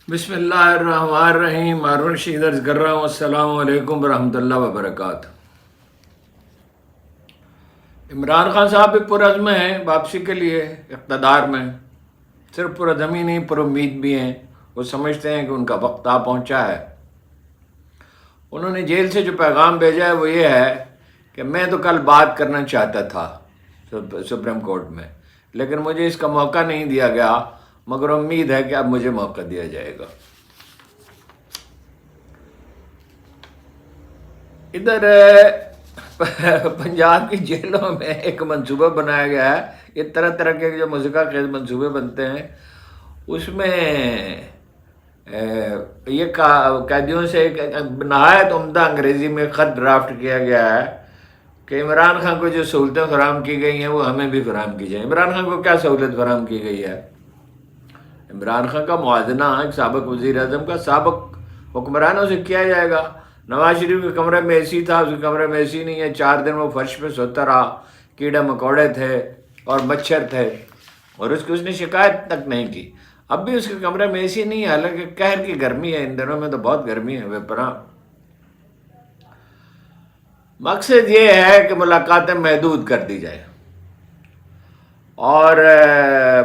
بسم اللہ الرحمن الرحیم. ہارون رشید عرض کر رہا ہوں. السلام علیکم ورحمۃ اللہ وبرکاتہ. عمران خان صاحب بھی پرعزم ہیں واپسی کے لیے اقتدار میں. صرف پرعزم ہی نہیں، پر امید بھی ہیں. وہ سمجھتے ہیں کہ ان کا وقت آ پہنچا ہے. انہوں نے جیل سے جو پیغام بھیجا ہے وہ یہ ہے کہ میں تو کل بات کرنا چاہتا تھا سپریم کورٹ میں، لیکن مجھے اس کا موقع نہیں دیا گیا، مگر امید ہے کہ اب مجھے موقع دیا جائے گا. ادھر پنجاب کی جیلوں میں ایک منصوبہ بنایا گیا ہے. یہ طرح طرح کے جو موسیقہ خیز منصوبے بنتے ہیں، اس میں یہ قیدیوں سے ایک نہایت عمدہ انگریزی میں خط ڈرافٹ کیا گیا ہے کہ عمران خان کو جو سہولتیں فراہم کی گئی ہیں وہ ہمیں بھی فراہم کی جائیں. عمران خان کو کیا سہولت فراہم کی گئی ہے؟ عمران خان کا موازنہ ایک سابق وزیر اعظم کا سابق حکمرانوں سے کیا جائے گا. نواز شریف کے کمرے میں اے سی تھا، اس کے کمرے میں اے سی نہیں ہے. 4 دن وہ فرش پہ سوتا رہا، کیڑے مکوڑے تھے اور مچھر تھے، اور اس نے شکایت تک نہیں کی. اب بھی اس کے کمرے میں اے سی نہیں ہے، حالانکہ قہر کی گرمی ہے. ان دنوں میں تو بہت گرمی ہے بپراں. مقصد یہ ہے کہ ملاقاتیں محدود کر دی جائیں اور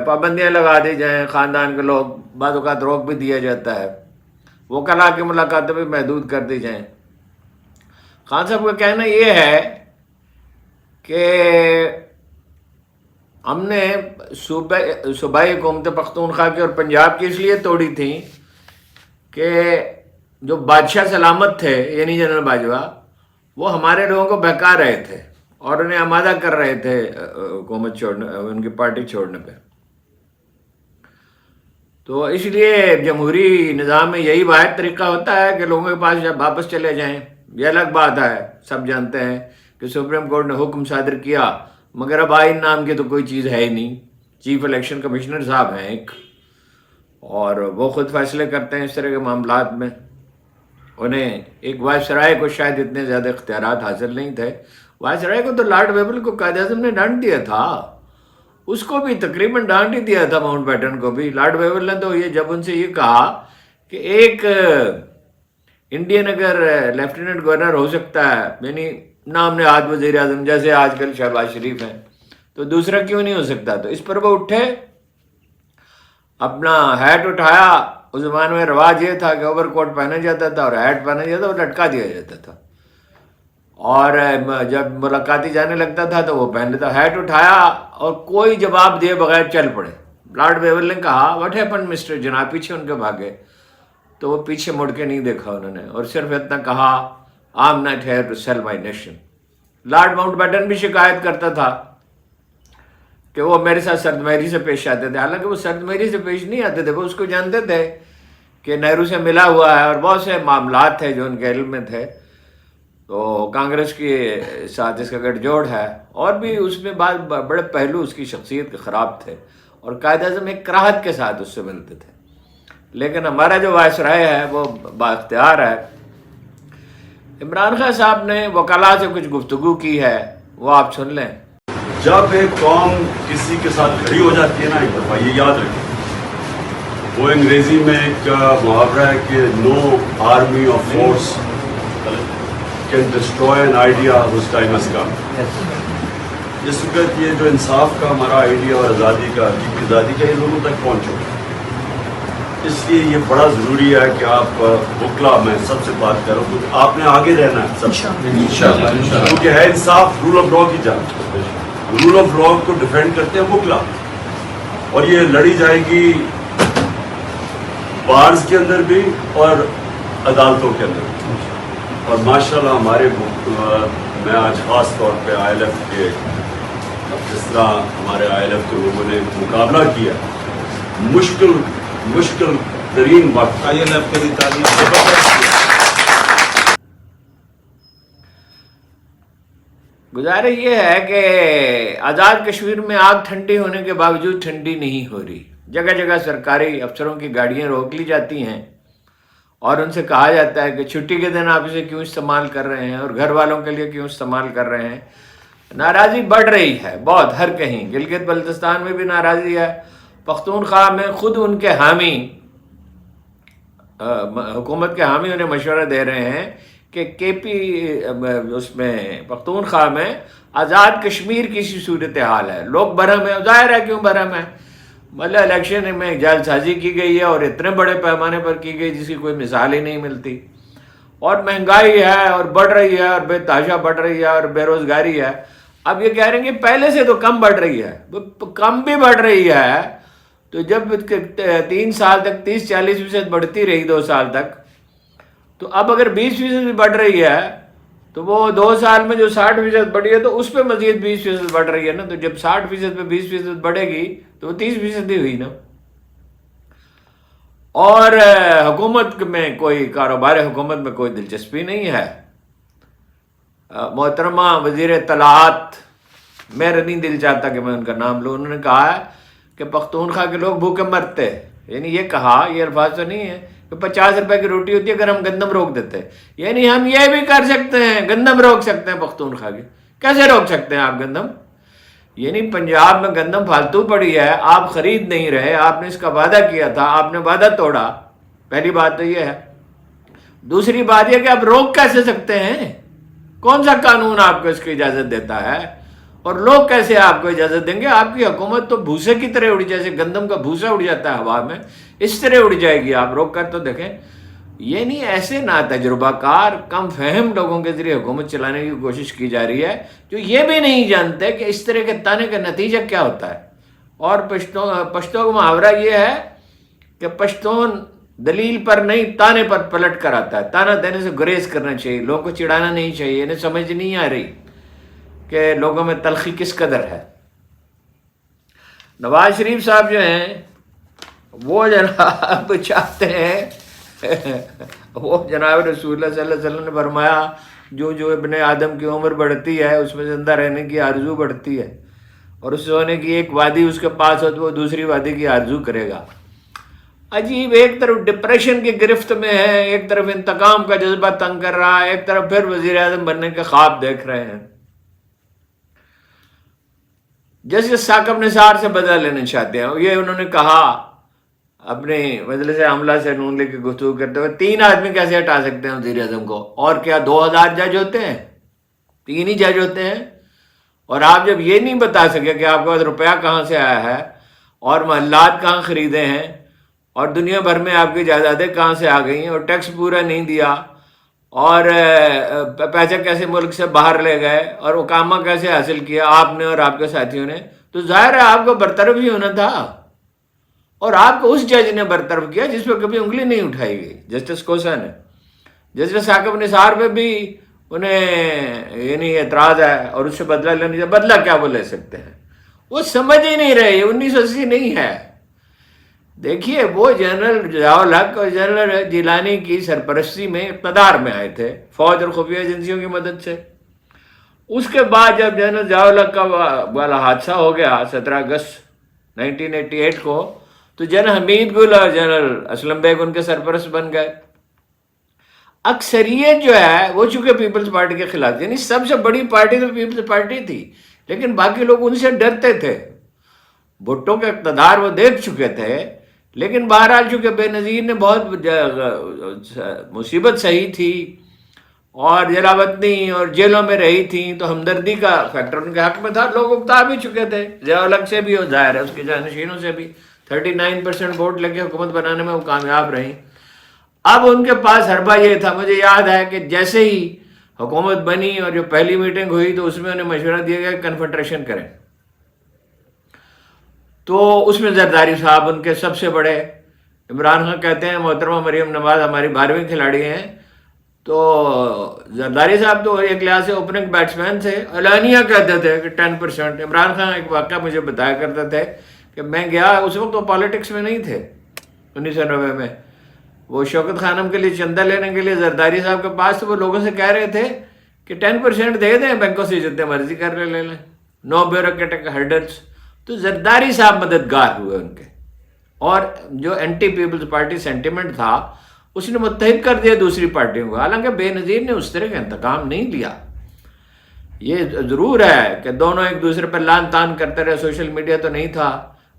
پابندیاں لگا دی جائیں. خاندان کے لوگ بعض اوقات روک بھی دیا جاتا ہے. وکلاء کی ملاقاتیں بھی محدود کر دی جائیں. خان صاحب کا کہنا یہ ہے کہ ہم نے صوبائی حکومت پختونخوا کی اور پنجاب کی اس لیے توڑی تھیں کہ جو بادشاہ سلامت تھے یعنی جنرل باجوہ، وہ ہمارے لوگوں کو بہکا رہے تھے اور انہیں آمادہ کر رہے تھے حکومت چھوڑنے، ان کی پارٹی چھوڑنے پہ. تو اس لیے جمہوری نظام میں یہی واحد طریقہ ہوتا ہے کہ لوگوں کے پاس جب واپس چلے جائیں. یہ الگ بات ہے، سب جانتے ہیں کہ سپریم کورٹ نے حکم صادر کیا، مگر اب آئین نام کی تو کوئی چیز ہے ہی نہیں. چیف الیکشن کمشنر صاحب ہیں ایک، اور وہ خود فیصلے کرتے ہیں اس طرح کے معاملات میں. انہیں ایک وائسرائے کو شاید اتنے زیادہ اختیارات حاصل نہیں تھے. وائسرائے کو تو لارڈ ویبل کو قائد اعظم نے ڈانٹ دیا تھا، اس کو بھی تقریباً ڈانٹ ہی دیا تھا، ماؤنٹ بیٹن کو بھی. لارڈ ویبل نے تو یہ جب ان سے یہ کہا کہ ایک انڈین اگر لیفٹیننٹ گورنر ہو سکتا ہے، یعنی نام نہاد وزیر اعظم جیسے آج کل شہباز شریف ہیں، تو دوسرا کیوں نہیں ہو سکتا؟ تو اس پر وہ اٹھے، اپنا ہیٹ اٹھایا. اس زمانے میں رواج یہ تھا کہ اوور کوٹ پہنا جاتا تھا اور ہیٹ پہنا جاتا اور لٹکا دیا جاتا تھا، اور جب ملاقاتی جانے لگتا تھا تو وہ پہن لیتا. ہیٹ اٹھایا اور کوئی جواب دیے بغیر چل پڑے. لارڈ ویبل نے کہا واٹ ہیپن مسٹر جناب، پیچھے ان کے بھاگے تو وہ پیچھے مڑ کے نہیں دیکھا انہوں نے، اور صرف اتنا کہا I am not here to sell my nation. Lord Mountbatten بھی شکایت کرتا تھا کہ وہ میرے ساتھ سرد مہری سے پیش آتے تھے، حالانکہ وہ سرد مہری سے پیش نہیں آتے تھے. وہ اس کو جانتے تھے کہ نہرو سے ملا ہوا ہے اور بہت سے معاملات تھے جو ان کے علم میں تھے. تو کانگریس کے ساتھ اس کا گٹھ جوڑ ہے، اور بھی اس میں بعض بڑے پہلو اس کی شخصیت کے خراب تھے، اور قائد اعظم ایک کراہت کے ساتھ اس سے ملتے تھے. لیکن ہمارا جو وائسرائے ہے وہ بااختیار ہے. عمران خان صاحب نے وکلاء سے کچھ گفتگو کی ہے، وہ آپ سن لیں. جب ایک قوم کسی کے ساتھ کھڑی ہو جاتی ہے نا، ایک دفعہ یہ یاد رکھیں، وہ انگریزی میں ایک محاورہ ہے کہ no army of force can destroy an idea whose time has come. اس وقت یہ جو انصاف کا ہمارا آئیڈیا اور آزادی کا، حقیقی آزادی کا، یہ لوگوں تک پہنچو. اس لیے یہ بڑا ضروری ہے کہ آپ وکلا، میں سب سے بات کروں کیونکہ آپ نے آگے رہنا ہے سب انشاءاللہ، کیونکہ ہے انصاف رول آف لا کی جان. رول آف لا کو ڈیفینڈ کرتے ہیں وکلا، اور یہ لڑی جائے گی بارز کے اندر بھی اور عدالتوں کے اندر بھی. اور ماشاءاللہ ہمارے میں آج خاص طور پہ آئی ایل ایف کے، جس طرح ہمارے آئی ایل ایف کے لوگوں نے مقابلہ کیا مشکل ترین وقت، آئی ایل ایف کے لیے تعلیم گزارش یہ ہے کہ آزاد کشمیر میں آگ ٹھنڈی ہونے کے باوجود ٹھنڈی نہیں ہو رہی. جگہ جگہ سرکاری افسروں کی گاڑیاں روک لی جاتی ہیں اور ان سے کہا جاتا ہے کہ چھٹی کے دن آپ اسے کیوں استعمال کر رہے ہیں اور گھر والوں کے لیے کیوں استعمال کر رہے ہیں. ناراضی بڑھ رہی ہے بہت، ہر کہیں. گلگت بلتستان میں بھی ناراضی ہے. پختونخوا میں خود ان کے حامی حکومت کے حامی انہیں مشورہ دے رہے ہیں کہ کے پی اس میں پختونخوا میں آزاد کشمیر کی سی صورتحال ہے، لوگ برہم ہیں، ظاہر ہے کیوں برہم ہے، مطلب الیکشن میں جعل سازی کی گئی ہے اور اتنے بڑے پیمانے پر کی گئی جس کی کوئی مثال ہی نہیں ملتی، اور مہنگائی ہے اور بڑھ رہی ہے اور بے تحاشا بڑھ رہی ہے اور بے روزگاری ہے۔ اب یہ کہہ رہے ہیں کہ پہلے سے تو کم بڑھ رہی ہے، کم بھی بڑھ رہی ہے تو جب 3 سال تک 30-40% بڑھتی رہی 2 سال تک، تو اب اگر 20% بھی بڑھ رہی ہے تو وہ 2 سال میں جو 60% بڑھی ہے تو اس پہ مزید 20% بڑھ رہی ہے نا، تو جب 60% پہ 20% بڑھے گی تو وہ 30% ہی ہوئی نا۔ اور حکومت میں کوئی کاروبار حکومت میں کوئی دلچسپی نہیں ہے۔ محترمہ وزیر اطلاعات، میرا نہیں دل چاہتا کہ میں ان کا نام لوں، انہوں نے کہا ہے کہ پختونخوا کے لوگ بھوکے مرتے، یعنی یہ کہا، یہ الفاظ تو نہیں ہے کہ 50 روپے کی روٹی ہوتی ہے اگر ہم گندم روک دیتے، یعنی ہم یہ بھی کر سکتے ہیں، گندم روک سکتے ہیں پختونخوا کی۔ کیسے روک سکتے ہیں آپ گندم؟ یعنی پنجاب میں گندم فالتو پڑی ہے، آپ خرید نہیں رہے، آپ نے اس کا وعدہ کیا تھا، آپ نے وعدہ توڑا، پہلی بات تو یہ ہے۔ دوسری بات یہ کہ آپ روک کیسے سکتے ہیں؟ کون سا قانون آپ کو اس کی اجازت دیتا ہے؟ اور لوگ کیسے آپ کو اجازت دیں گے؟ آپ کی حکومت تو بھوسے کی طرح اڑ، جیسے گندم کا بھوسا اڑ جاتا ہے ہوا میں، اس طرح اڑ جائے گی، آپ روک کر تو دیکھیں۔ یہ نہیں، ایسے نا تجربہ کار کم فہم لوگوں کے ذریعے حکومت چلانے کی کوشش کی جا رہی ہے جو یہ بھی نہیں جانتے کہ اس طرح کے تانے کا نتیجہ کیا ہوتا ہے۔ اور پشتوں کا محاورہ یہ ہے کہ پشتون دلیل پر نہیں تانے پر پلٹ کر آتا ہے۔ تانا دینے سے گریز کرنا چاہیے، لوگوں کو چڑھانا نہیں چاہیے، انہیں سمجھ نہیں آ رہی کہ لوگوں میں تلخی کس قدر ہے۔ نواز شریف صاحب جو ہیں وہ جناب چاہتے ہیں وہ جناب رسول اللہ صلی اللہ علیہ وسلم نے فرمایا جو ابن آدم کی عمر بڑھتی ہے اس میں زندہ رہنے کی آرزو بڑھتی ہے، اور اس سونے کی ایک وادی اس کے پاس ہو تو وہ دوسری وادی کی آرزو کرے گا۔ عجیب، ایک طرف ڈپریشن کی گرفت میں ہے، ایک طرف انتقام کا جذبہ تنگ کر رہا ہے، ایک طرف پھر وزیر اعظم بننے کے خواب دیکھ رہے ہیں۔ جیسے ثاقب نثار سے بدلہ لینا چاہتے ہیں، یہ انہوں نے کہا اپنے مجلس عملہ سے نون لیگ کی گفتگو کرتے ہوئے، 3 آدمی کیسے ہٹا سکتے ہیں وزیر اعظم کو؟ اور کیا 2000 جج ہوتے ہیں؟ 3 ہی جج ہوتے ہیں؟ اور آپ جب یہ نہیں بتا سکے کہ آپ کے پاس روپیہ کہاں سے آیا ہے اور محلات کہاں خریدے ہیں اور دنیا بھر میں آپ کی جائیدادیں کہاں سے آ گئی ہیں اور ٹیکس پورا نہیں دیا اور پیسے کیسے ملک سے باہر لے گئے اور اقامہ کیسے حاصل کیا آپ نے اور آپ کے ساتھیوں نے، تو ظاہر ہے آپ کو برطرف ہی ہونا تھا۔ اور آپ کو اس جج نے برطرف کیا جس پہ کبھی انگلی نہیں اٹھائی گئی، جسٹس کوسا نے۔ جسٹس ثاقب نثار پہ بھی انہیں یعنی اعتراض ہے اور اس سے بدلہ لینے سے، بدلہ کیا وہ لے سکتے ہیں؟ وہ سمجھ ہی نہیں رہے، 1980 نہیں ہے۔ دیکھیے، وہ جنرل ضیاء الحق اور جنرل جیلانی کی سرپرستی میں اقتدار میں آئے تھے فوج اور خفیہ ایجنسیوں کی مدد سے۔ اس کے بعد جب جنرل ضیاء الحق کا والا حادثہ ہو گیا 17 اگست 1988 کو، تو جنرل حمید گل اور جنرل اسلم بیگ ان کے سرپرست بن گئے۔ اکثریت جو ہے وہ چونکہ پیپلز پارٹی کے خلاف، یعنی سب سے بڑی پارٹی تو پیپلز پارٹی تھی، لیکن باقی لوگ ان سے ڈرتے تھے۔ بھٹو کا اقتدار وہ دیکھ چکے تھے، لیکن بہرحال چونکہ بے نظیر نے بہت مصیبت سہی تھی اور جلاوطنی اور جیلوں میں رہی تھیں، تو ہمدردی کا فیکٹر ان کے حق میں تھا، لوگ اکتا بھی چکے تھے، ضیاء الحق سے بھی اور ظاہر ہے اس کے جانشینوں سے بھی 39% ووٹ لے کے حکومت بنانے میں وہ کامیاب رہیں۔ اب ان کے پاس حربہ یہ تھا، مجھے یاد ہے کہ جیسے ہی حکومت بنی اور جو پہلی میٹنگ ہوئی تو اس میں انہیں مشورہ دیا گیا کہ کنفیڈریشن کریں، تو اس میں زرداری صاحب ان کے سب سے بڑے، عمران خان کہتے ہیں محترمہ مریم نواز ہماری 12ویں کھلاڑی ہیں، تو زرداری صاحب تو ایک لحاظ سے اوپننگ بیٹسمین تھے، اعلانیہ کہتے تھے کہ 10%۔ عمران خان ایک واقعہ مجھے بتایا کرتے تھے کہ میں گیا، اس وقت وہ پالیٹکس میں نہیں تھے 1990 میں، وہ شوکت خانم کے لیے چندہ لینے کے لیے زرداری صاحب کے پاس، تو وہ لوگوں سے کہہ رہے تھے کہ 10% دے دیں، بینکوں سے جتنے مرضی کر لے لیں، نو بیوروکریٹک ہرڈلس۔ تو زرداری صاحب مددگار ہوئے ان کے، اور جو اینٹی پیپلز پارٹی سینٹیمنٹ تھا اس نے متحد کر دیا دوسری پارٹیوں کو، حالانکہ بے نظیر نے اس طرح کا انتقام نہیں لیا۔ یہ ضرور ہے کہ دونوں ایک دوسرے پر لان تان کرتے رہے، سوشل میڈیا تو نہیں تھا،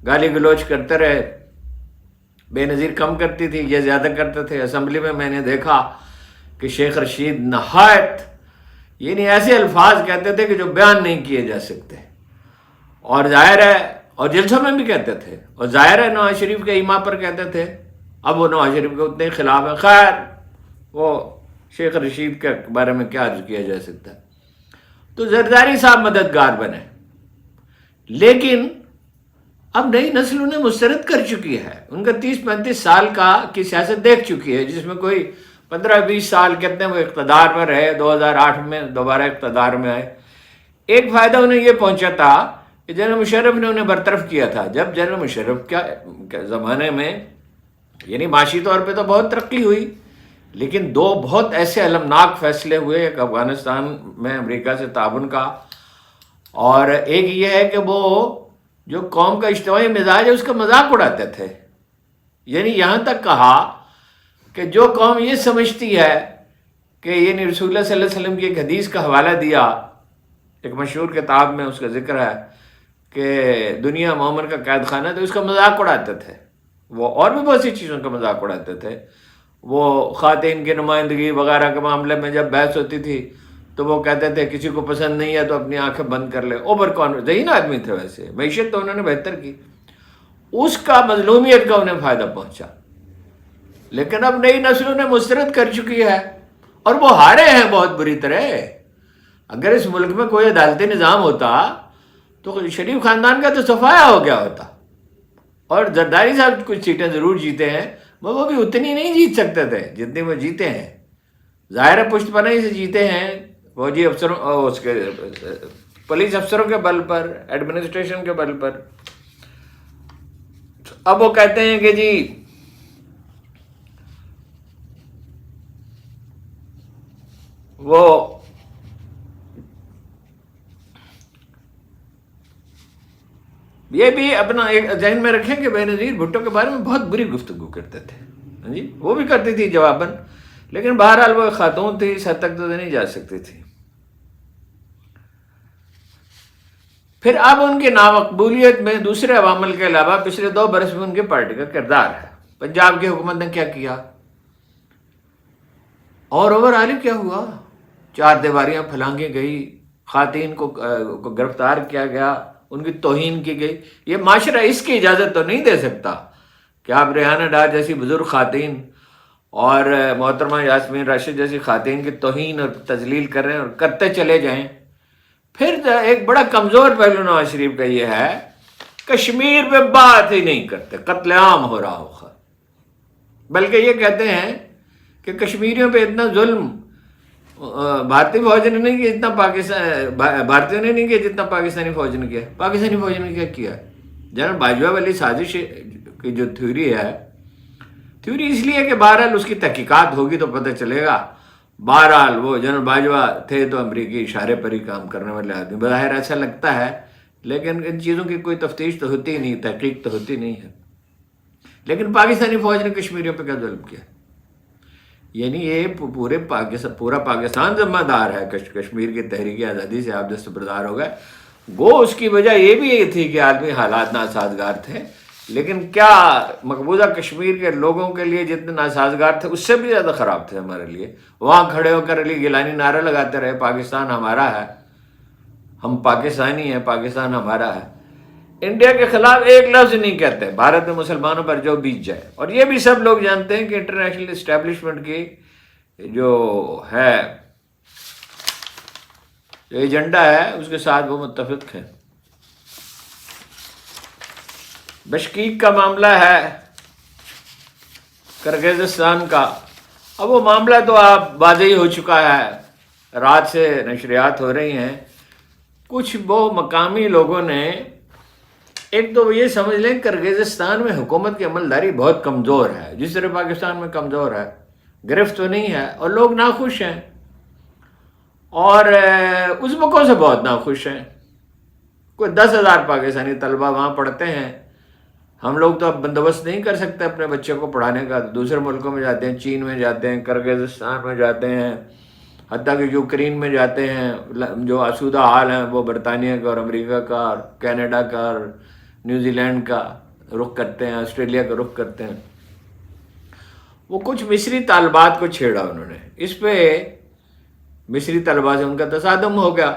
گالی گلوچ کرتے رہے، بے نظیر کم کرتی تھی، یہ زیادہ کرتے تھے. اسمبلی میں نے دیکھا کہ شیخ رشید نہایت یعنی ایسے الفاظ کہتے تھے کہ جو بیان نہیں کیے جا سکتے، اور ظاہر ہے، اور جلسوں میں بھی کہتے تھے، اور ظاہر ہے نواز شریف کے ایما پر کہتے تھے. اب وہ نواز شریف کے اتنے خلاف ہیں. خیر، وہ شیخ رشید کے بارے میں کیا عرض کیا جا سکتا ہے. تو زرداری صاحب مددگار بنے، لیکن اب نئی نسل انہیں مسترد کر چکی ہے. ان کا 30-35 سال کی سیاست دیکھ چکی ہے، جس میں کوئی 15-20 سال کہتے ہیں وہ اقتدار میں رہے، 2008 میں دوبارہ اقتدار میں آئے. ایک فائدہ انہیں یہ پہنچا تھا کہ جنرل مشرف نے انہیں برطرف کیا تھا. جب جنرل مشرف کے زمانے میں یعنی معاشی طور پہ تو بہت ترقی ہوئی، لیکن دو بہت ایسے المناک فیصلے ہوئے، ایک افغانستان میں امریکہ سے تعاون کا، اور ایک یہ ہے کہ وہ جو قوم کا اجتماعی مزاج ہے اس کا مذاق اڑاتے تھے. یعنی یہاں تک کہا کہ جو قوم یہ سمجھتی ہے کہ یعنی رسول اللہ صلی اللہ علیہ وسلم کی ایک حدیث کا حوالہ دیا، ایک مشہور کتاب میں اس کا ذکر ہے کہ دنیا مومن کا قید خانہ ہے، تو اس کا مذاق اڑاتے تھے. وہ اور بھی بہت سی چیزوں کا مذاق اڑاتے تھے. وہ خواتین کی نمائندگی وغیرہ کے معاملے میں جب بحث ہوتی تھی تو وہ کہتے تھے کسی کو پسند نہیں ہے تو اپنی آنکھیں بند کر لے. اوور ذہین آدمی تھے، ویسے معیشت تو انہوں نے بہتر کی، اس کا مظلومیت کا انہیں فائدہ پہنچا. لیکن اب نئی نسل انہیں مسترد کر چکی ہے، اور وہ ہارے ہیں بہت بری طرح. اگر اس ملک میں کوئی عدالتی نظام ہوتا تو شریف خاندان کا تو صفایا ہو گیا ہوتا. اور زرداری صاحب کچھ سیٹیں ضرور جیتے ہیں، وہ بھی اتنی نہیں جیت سکتے تھے جتنی وہ جیتے ہیں. ظاہر پشت پناہی سے جیتے ہیں، فوجی افسروں، اس کے پولیس افسروں کے بل پر، ایڈمنسٹریشن کے بل پر. اب وہ کہتے ہیں کہ جی وہ یہ بھی اپنا ایک ذہن میں رکھیں کہ بے نظیر بھٹو کے بارے میں بہت بری گفتگو کرتے تھے. ہاں جی، وہ بھی کرتی تھی جواباً، لیکن بہرحال وہ خاتون تھی، اس حد تک تو نہیں جا سکتی تھی. پھر اب ان کی نامقبولیت میں دوسرے عوامل کے علاوہ پچھلے 2 برس میں ان کی پارٹی کا کردار ہے. پنجاب کی حکومت نے کیا کیا، اور اوور کیا ہوا؟ 4 دیواریاں پھلانگی گئی، خواتین کو گرفتار کیا گیا، ان کی توہین کی گئی. یہ معاشرہ اس کی اجازت تو نہیں دے سکتا کہ آپ ریحانہ ڈار جیسی بزرگ خواتین اور محترمہ یاسمین راشد جیسی خواتین کی توہین اور تذلیل کر رہے ہیں اور کرتے چلے جائیں. پھر ایک بڑا کمزور پہلو نواز شریف کا یہ ہے، کشمیر پہ بات ہی نہیں کرتے، قتل عام ہو رہا ہوگا. بلکہ یہ کہتے ہیں کہ کشمیریوں پہ اتنا ظلم بھارتی فوج نے نہیں کیا، اتنا بھارتیوں نے نہیں کیا جتنا پاکستانی فوج نے کیا. پاکستانی فوج نے کیا کیا؟ جنرل باجوہ والی سازش کی جو تھیوری ہے، تھیوری اس لیے کہ بہرحال اس کی تحقیقات ہوگی تو پتہ چلے گا. بہرحال وہ جنرل باجوہ تھے تو امریکی اشارے پر ہی کام کرنے والے آدمی، بظاہر ایسا لگتا ہے، لیکن ان چیزوں کی کوئی تفتیش تو ہوتی نہیں، تحقیق تو ہوتی نہیں ہے. لیکن پاکستانی فوج نے کشمیریوں پہ کیا ظلم کیا؟ یعنی یہ پورا پاکستان ذمہ دار ہے کشمیر کی تحریک آزادی سے آپ دستبردار ہو گئے. گو اس کی وجہ یہ بھی یہ تھی کہ عالمی حالات ناسازگار تھے، لیکن کیا مقبوضہ کشمیر کے لوگوں کے لیے جتنے ناسازگار تھے اس سے بھی زیادہ خراب تھے ہمارے لیے. وہاں کھڑے ہو کر علی گیلانی نعرہ لگاتے رہے، پاکستان ہمارا ہے، ہم پاکستانی ہیں، پاکستان ہمارا ہے. انڈیا کے خلاف ایک لفظ نہیں کہتے، بھارت میں مسلمانوں پر جو بیت جائے. اور یہ بھی سب لوگ جانتے ہیں کہ انٹرنیشنل اسٹیبلشمنٹ کی جو ہے جو ایجنڈا ہے اس کے ساتھ وہ متفق ہیں. بشکیک کا معاملہ ہے، کرغزستان کا. اب وہ معاملہ تو آپ واضح ہو چکا ہے، رات سے نشریات ہو رہی ہیں. کچھ وہ مقامی لوگوں نے، ایک تو یہ سمجھ لیں کرغزستان میں حکومت کی عملداری بہت کمزور ہے، جس طرح پاکستان میں کمزور ہے، گرفت تو نہیں ہے، اور لوگ ناخوش ہیں، اور ازبکوں سے بہت ناخوش ہیں. کوئی 10,000 پاکستانی طلبہ وہاں پڑھتے ہیں. ہم لوگ تو اب بندوبست نہیں کر سکتے اپنے بچے کو پڑھانے کا، دوسرے ملکوں میں جاتے ہیں، چین میں جاتے ہیں، کرغزستان میں جاتے ہیں، حتیٰ کہ یوکرین میں جاتے ہیں. جو آسودہ حال ہیں وہ برطانیہ کا اور امریکہ کا اور کینیڈا کا اور نیوزی لینڈ کا رخ کرتے ہیں، آسٹریلیا کا رخ کرتے ہیں. وہ کچھ مصری طالبات کو چھیڑا انہوں نے، اس پہ مصری طلبا سے ان کا تصادم ہو گیا.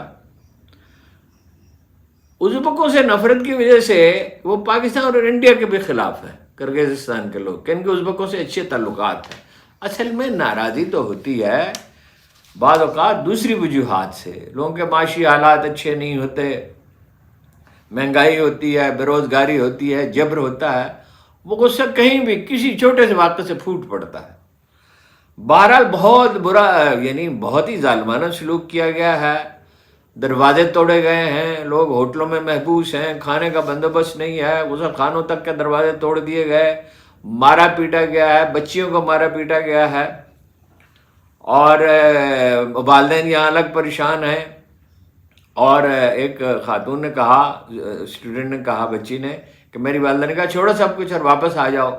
ازبکوں سے نفرت کی وجہ سے وہ پاکستان اور انڈیا کے بھی خلاف ہیں کرغزستان کے لوگ، کہ ان کے ازبکوں سے اچھے تعلقات ہیں. اصل میں ناراضی تو ہوتی ہے بعض اوقات دوسری وجوہات سے، لوگوں کے معاشی حالات اچھے نہیں ہوتے، مہنگائی ہوتی ہے، بے روزگاری ہوتی ہے، جبر ہوتا ہے، وہ غصہ کہیں بھی کسی چھوٹے سے واقعے سے پھوٹ پڑتا ہے. بہرحال بہت برا، یعنی بہت ہی ظالمانہ سلوک کیا گیا ہے. دروازے توڑے گئے ہیں، لوگ ہوٹلوں میں محبوس ہیں، کھانے کا بندوبست نہیں ہے، غسل خانوں تک کے دروازے توڑ دیے گئے، مارا پیٹا گیا ہے، بچیوں کو مارا پیٹا گیا ہے، اور والدین یہاں الگ پریشان ہیں. اور ایک خاتون نے کہا، اسٹوڈنٹ نے کہا، بچی نے، کہ میری والدہ نے کہا چھوڑو سب کچھ اور واپس آ جاؤ.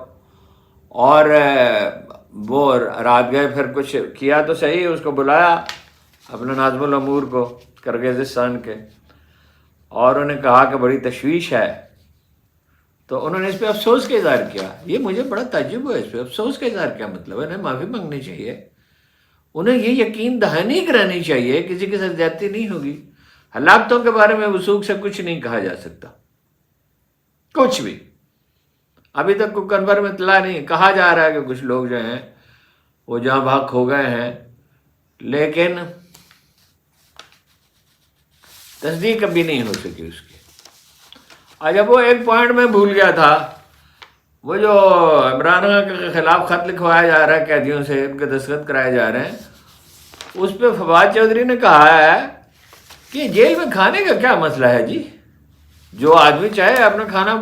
اور وہ رات گئے، پھر کچھ کیا تو صحیح، اس کو بلایا اپنا ناظم الامور کو کرغزستان کے، اور انہوں نے کہا کہ بڑی تشویش ہے. تو انہوں نے اس پہ افسوس کا اظہار کیا. یہ مجھے بڑا تعجب ہوا، اس پہ افسوس کا اظہار کیا مطلب ہے؟ انہیں معافی مانگنی چاہیے، انہیں یہ یقین دہانی کرانی چاہیے کسی کے ساتھ زیادتی نہیں ہوگی. ہلاکتوں کے بارے میں وثوق سے کچھ نہیں کہا جا سکتا، کچھ بھی. ابھی تک کوئی کنفرم اطلاع نہیں. کہا جا رہا ہے کہ کچھ لوگ جو ہیں وہ جہاں بھاگ ہو گئے ہیں، لیکن تصدیق کبھی نہیں ہو سکی اس کی. اور جب وہ ایک پوائنٹ میں بھول گیا تھا، وہ جو عمران خان کے خلاف خط لکھوایا جا رہا ہے قیدیوں سے، ان کے دستخط کرائے جا رہے ہیں، اس پہ فواد چودھری نے کہا ہے کہ جیل میں کھانے کا کیا مسئلہ ہے جی، جو آدمی چاہے اپنا کھانا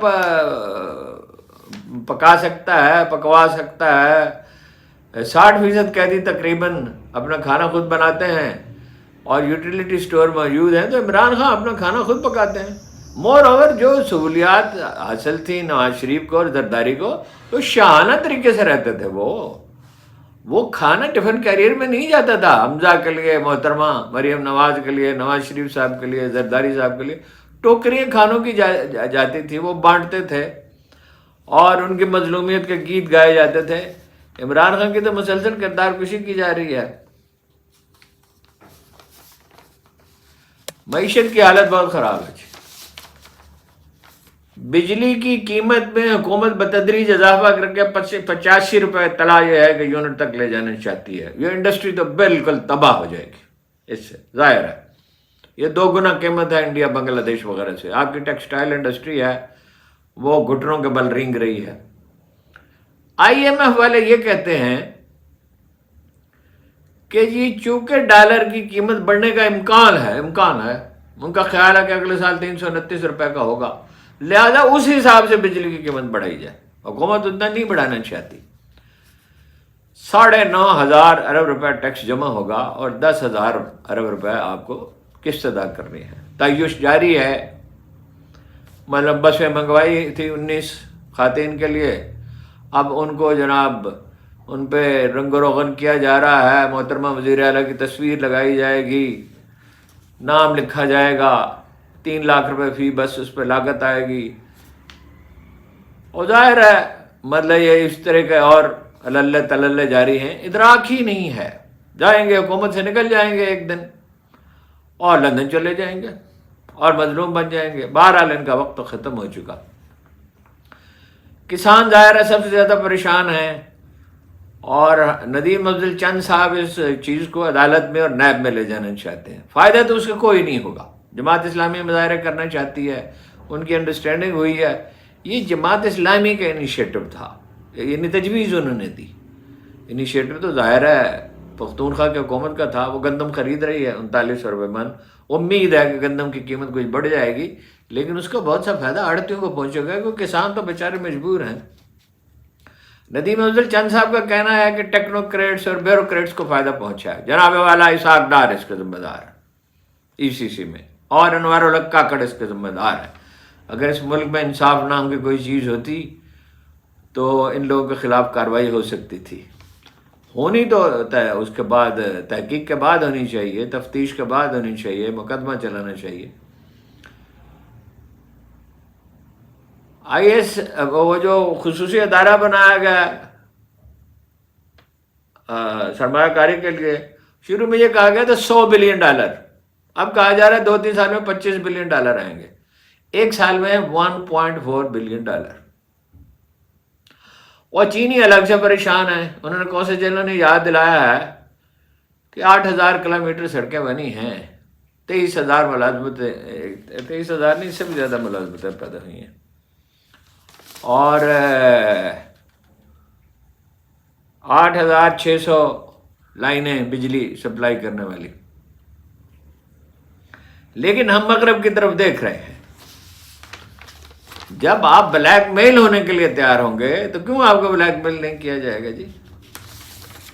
پکا سکتا ہے، پکوا سکتا ہے. 60% قیدی تقریباً اپنا کھانا خود بناتے ہیں اور یوٹیلیٹی سٹور موجود ہیں، تو عمران خان اپنا کھانا خود پکاتے ہیں. مور اوور جو سہولیات حاصل تھی نواز شریف کو اور زرداری کو، تو شاہانہ طریقے سے رہتے تھے. وہ کھانا ٹفن کیریئر میں نہیں جاتا تھا. حمزہ کے لیے، محترمہ مریم نواز کے لیے، نواز شریف صاحب کے لیے، زرداری صاحب کے لیے ٹوکریاں کھانوں کی جاتی تھی، وہ بانٹتے تھے اور ان کی مظلومیت کے گیت گائے جاتے تھے. عمران خان کی تو مسلسل کردار کشی کی جا رہی ہے. معیشت کی حالت بہت خراب ہے. بجلی کی قیمت میں حکومت بتدریج اضافہ کر کے 85 روپے طلا یہ ہے کہ یونٹ تک لے جانا چاہتی ہے. یہ انڈسٹری تو بالکل تباہ ہو جائے گی اس سے، ظاہر ہے. یہ 2 گنا قیمت ہے انڈیا، بنگلہ دیش وغیرہ سے. آپ کی ٹیکسٹائل انڈسٹری ہے وہ گھٹنوں کے بل رینگ رہی ہے. IMF والے یہ کہتے ہیں کہ جی چونکہ ڈالر کی قیمت بڑھنے کا امکان ہے، ان کا خیال ہے کہ اگلے سال 329 روپے کا ہوگا، لہذا اس حساب سے بجلی کی قیمت بڑھائی جائے. حکومت اتنا نہیں بڑھانا چاہتی. 9,500 ارب روپے ٹیکس جمع ہوگا اور 10,000 ارب روپے آپ کو قسط ادا کرنی ہے. تعیش جاری ہے. مطلب بسیں منگوائی تھی 19 خواتین کے لیے، اب ان کو جناب ان پہ رنگ و روغن کیا جا رہا ہے. محترمہ وزیر اعلیٰ کی تصویر لگائی جائے گی، نام لکھا جائے گا، 3 لاکھ روپے فی بس اس پہ لاگت آئے گی. اور ظاہر ہے مطلب یہ اس طرح کے اور اللہ تللے جاری ہیں. ادراک ہی نہیں ہے. جائیں گے حکومت سے نکل جائیں گے ایک دن اور لندن چلے جائیں گے اور مظلوم بن جائیں گے. بہرحال ان کا وقت تو ختم ہو چکا. کسان ظاہر ہے سب سے زیادہ پریشان ہیں، اور ندیم افضل چند صاحب اس چیز کو عدالت میں اور نیب میں لے جانا چاہتے ہیں. فائدہ تو اس کا کوئی نہیں ہوگا. جماعت اسلامی مظاہرے کرنا چاہتی ہے، ان کی انڈرسٹینڈنگ ہوئی ہے. یہ جماعت اسلامی کا انیشیٹو تھا، یعنی تجویز انہوں نے دی. انیشیٹو تو ظاہر ہے پختونخوا کی حکومت کا تھا. وہ گندم خرید رہی ہے 39 روپے من. امید ہے کہ گندم کی قیمت کچھ بڑھ جائے گی، لیکن اس کا بہت سا فائدہ آڑھتیوں کو پہنچے گا، کیونکہ کسان تو بیچارے مجبور ہیں. ندیم افضل چند صاحب کا کہنا ہے کہ ٹیکنوکریٹس اور بیوروکریٹس کو فائدہ پہنچا ہے. جناب والا اسحاق ڈار اس کے ذمہ دار ECC میں، اور انوار الحق کاکڑ اس کے ذمہ دار ہے. اگر اس ملک میں انصاف نام کی کوئی چیز ہوتی تو ان لوگوں کے خلاف کارروائی ہو سکتی تھی. ہونی تو اس کے بعد تحقیق کے بعد ہونی چاہیے، تفتیش کے بعد ہونی چاہیے، مقدمہ چلانا چاہیے. IS وہ جو خصوصی ادارہ بنایا گیا سرمایہ کاری کے لیے شروع میں یہ کہا گیا تھا $100 بلین، اب کہا جا رہا ہے 2-3 سال میں $25 بلین آئیں گے، ایک سال میں $1.4 بلین۔ اور چینی الگ سے پریشان ہیں، انہوں نے کون سے جنرل نے یاد دلایا ہے کہ 8,000 کلومیٹر سڑکیں بنی ہیں، 23,000 ملازمتیں، 23,000 نہیں، اس سے بھی زیادہ ملازمتیں پیدا ہوئی ہیں، اور 8,600 لائنیں بجلی سپلائی کرنے والی۔ لیکن ہم مغرب کی طرف دیکھ رہے ہیں، جب آپ بلیک میل ہونے کے لیے تیار ہوں گے تو کیوں آپ کو بلیک میل نہیں کیا جائے گا جی؟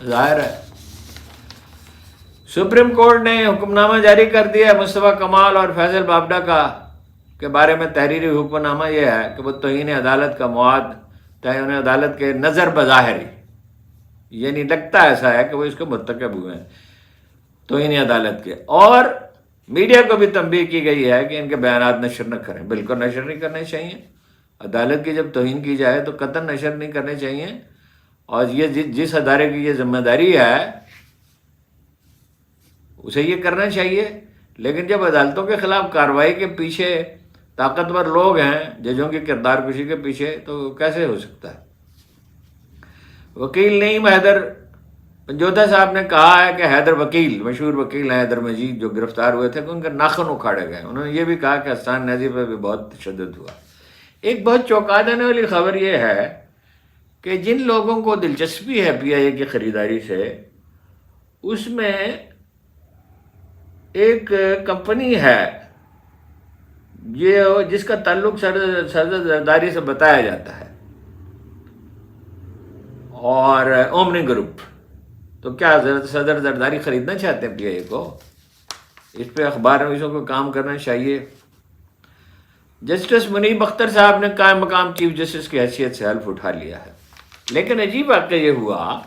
ظاہر ہے۔ سپریم کورٹ نے حکم نامہ جاری کر دیا مصطفیٰ کمال اور فیصل بابڈا کا کے بارے میں۔ تحریری حکم نامہ یہ ہے کہ وہ توہین عدالت کا مواد توہین عدالت کے نظر بظاہر، یعنی لگتا ایسا ہے کہ وہ اس کے مرتکب ہوئے ہیں توہین عدالت کے، اور میڈیا کو بھی تنبیہ کی گئی ہے کہ ان کے بیانات نشر نہ کریں۔ بالکل نشر نہیں کرنے چاہیے، عدالت کی جب توہین کی جائے تو قطعاً نشر نہیں کرنے چاہیے، اور یہ جس ادارے کی یہ ذمہ داری ہے اسے یہ کرنا چاہیے۔ لیکن جب عدالتوں کے خلاف کارروائی کے پیچھے طاقتور لوگ ہیں، ججوں کی کردار کشی کے پیچھے، تو کیسے ہو سکتا ہے؟ وکیل نعیم حیدر پنجوتا صاحب نے کہا ہے کہ حیدر وکیل، مشہور وکیل ہیں حیدر مجید، جو گرفتار ہوئے تھے، کہ ان کے ناخن اکھاڑے گئے۔ انہوں نے یہ بھی کہا کہ حسان ندوی پہ بھی بہت تشدد ہوا۔ ایک بہت چونکا دینے والی خبر یہ ہے کہ جن لوگوں کو دلچسپی ہے پی آئی اے کی خریداری سے، اس میں ایک کمپنی ہے یہ جس کا تعلق صدر زرداری سے بتایا جاتا ہے، اور اومنی گروپ۔ تو کیا صدر زرداری خریدنا چاہتے ہیں پی آئی اے کو؟ اس پہ اخبار نویسوں کو کام کرنا چاہیے۔ جسٹس منیب اختر صاحب نے قائم مقام چیف جسٹس کی حیثیت سے حلف اٹھا لیا ہے، لیکن عجیب واقعہ یہ ہوا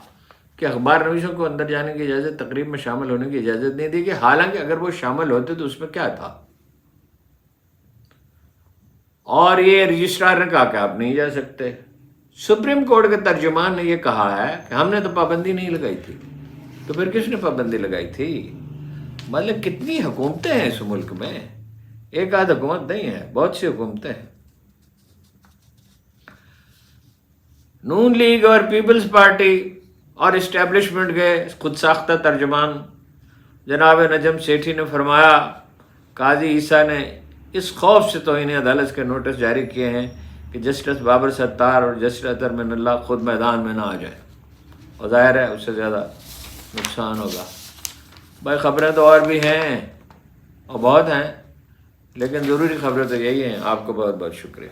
کہ اخبار نویسوں کو اندر جانے کی اجازت، تقریب میں شامل ہونے کی اجازت نہیں دی گئی، حالانکہ اگر وہ شامل ہوتے تو اس میں کیا تھا؟ اور یہ رجسٹرار نے کہا کہ آپ نہیں جا سکتے۔ سپریم کورٹ کے ترجمان نے یہ کہا ہے کہ ہم نے تو پابندی نہیں لگائی تھی، تو پھر کس نے پابندی لگائی تھی؟ مطلب کتنی حکومتیں ہیں اس ملک میں، ایک آدھ حکومت نہیں ہے، بہت سی حکومتیں ہیں۔ نون لیگ اور پیپلز پارٹی اور اسٹیبلشمنٹ کے خود ساختہ ترجمان جناب نجم سیٹھی نے فرمایا قاضی عیسیٰ نے اس خوف سے توہین عدالت کے نوٹس جاری کیے ہیں کہ جسٹس بابر ستار اور جسٹس اطہر من اللہ خود میدان میں نہ آ جائیں، اور ظاہر ہے اس سے زیادہ نقصان ہوگا۔ بھائی خبریں تو اور بھی ہیں اور بہت ہیں، لیکن ضروری خبریں تو یہی ہیں۔ آپ کو بہت بہت شکریہ۔